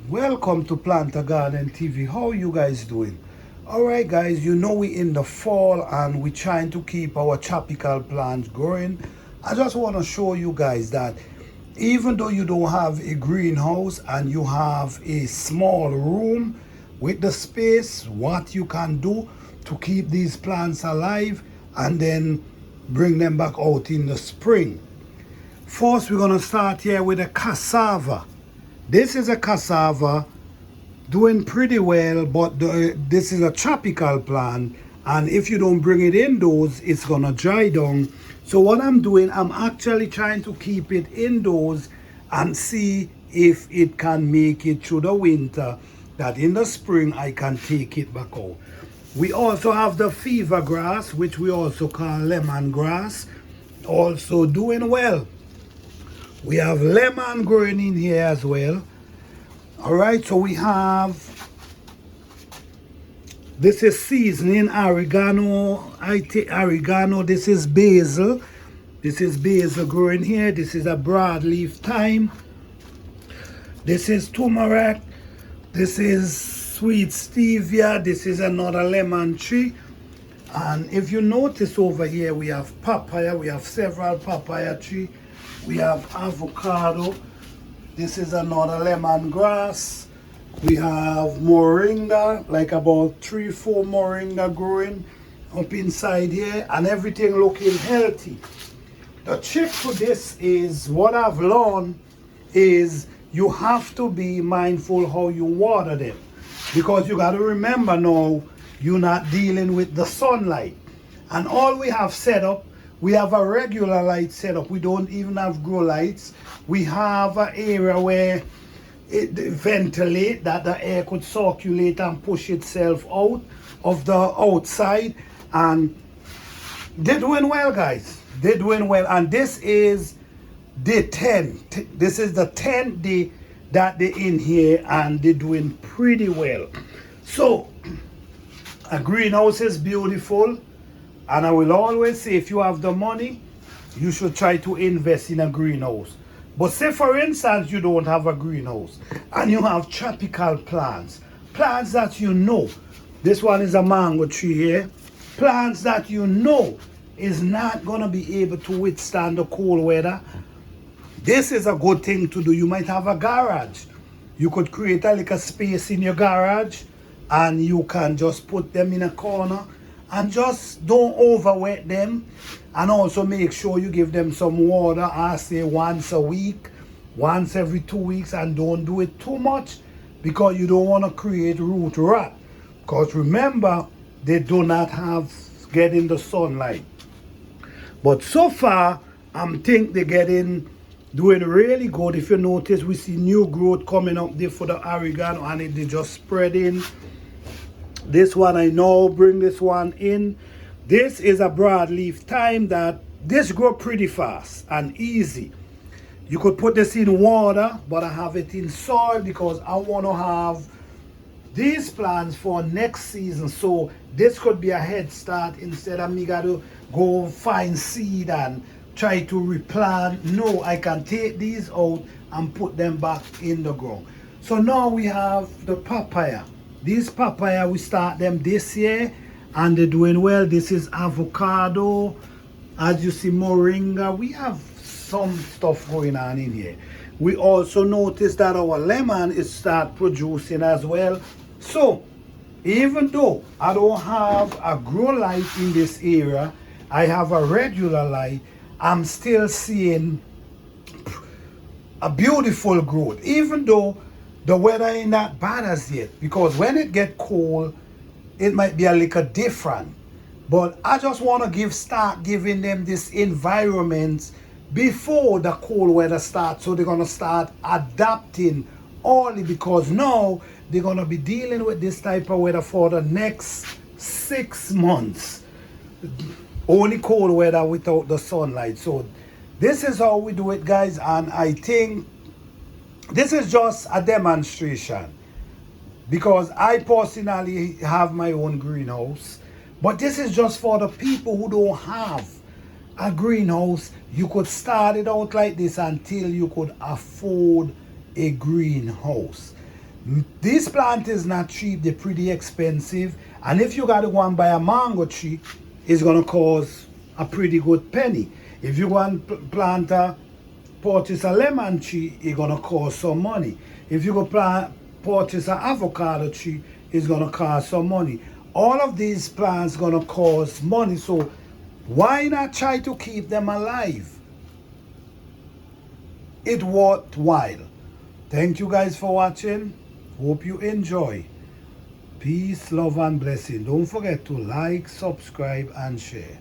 Welcome to Plant a Garden TV. How you guys doing? Alright guys, you know we in the fall and we trying to keep our tropical plants growing. I just want to show you guys that even though you don't have a greenhouse and you have a small room with the space, what you can do to keep these plants alive and then bring them back out in the spring. First, we're going to start here with a cassava. This is a cassava doing pretty well, but this is a tropical plant, and if you don't bring it indoors, it's gonna dry down. So what I'm doing, I'm actually trying to keep it indoors and see if it can make it through the winter, that in the spring I can take it back out. We also have the fever grass, which we also call lemongrass, also doing well. We have lemon growing in here as well. All right, so we have, this is seasoning oregano. I take oregano. This is basil. This is basil growing here. This is a broadleaf thyme. This is turmeric. This is sweet stevia. This is another lemon tree. And if you notice over here, we have papaya. We have several papaya trees. We have avocado. This is another lemongrass. We have moringa, like about 3-4 moringa growing up inside here, and everything looking healthy. The trick to this is, what I've learned is you have to be mindful how you water them, because you got to remember now you're not dealing with the sunlight. And all we have set up, we have a regular light setup. We don't even have grow lights. We have an area where it ventilate, that the air could circulate and push itself out of the outside. And they're doing well, guys. They're doing well. And this is day 10. This is the 10th day that they're in here, and they're doing pretty well. So a greenhouse is beautiful. And I will always say, if you have the money, you should try to invest in a greenhouse. But say, for instance, you don't have a greenhouse and you have tropical plants, plants that you know, this one is a mango tree here, plants that you know is not going to be able to withstand the cold weather. This is a good thing to do. You might have a garage. You could create a little space in your garage and you can just put them in a corner. And just don't overwet them, and also make sure you give them some water, I say once a week, once every 2 weeks, and don't do it too much because you don't want to create root rot. Because remember, they do not have getting the sunlight. But so far, I'm think they're doing really good. If you notice, we see new growth coming up there for the oregano, and they just spreading. This one, I know, bring this one in. This is a broadleaf thyme that this grow pretty fast and easy. You could put this in water, but I have it in soil because I want to have these plants for next season. So this could be a head start instead of me got to go find seed and try to replant. No, I can take these out and put them back in the ground. So now we have the papaya. These papaya, we start them this year and they're doing well. This is avocado. As you see, moringa. We have some stuff going on in here. We also notice that our lemon is start producing as well. So even though I don't have a grow light in this area, I have a regular light, I'm still seeing a beautiful growth, even though the weather ain't that bad as yet, because when it get cold, it might be a little different. But I just want to start giving them this environment before the cold weather starts, so they're going to start adapting early, because now they're going to be dealing with this type of weather for the next 6 months. Only cold weather without the sunlight. So this is how we do it, guys, and I think this is just a demonstration, because I personally have my own greenhouse, but this is just for the people who don't have a greenhouse. You could start it out like this until you could afford a greenhouse. This plant is not cheap, they're pretty expensive. And if you got to go and buy a mango tree, it's going to cost a pretty good penny. If you want to plant purchase a lemon tree, it's going to cost some money. If you go purchase an avocado tree, it's going to cost some money. All of these plants going to cost money. So why not try to keep them alive? It's worthwhile. Thank you guys for watching. Hope you enjoy. Peace, love, and blessing. Don't forget to like, subscribe, and share.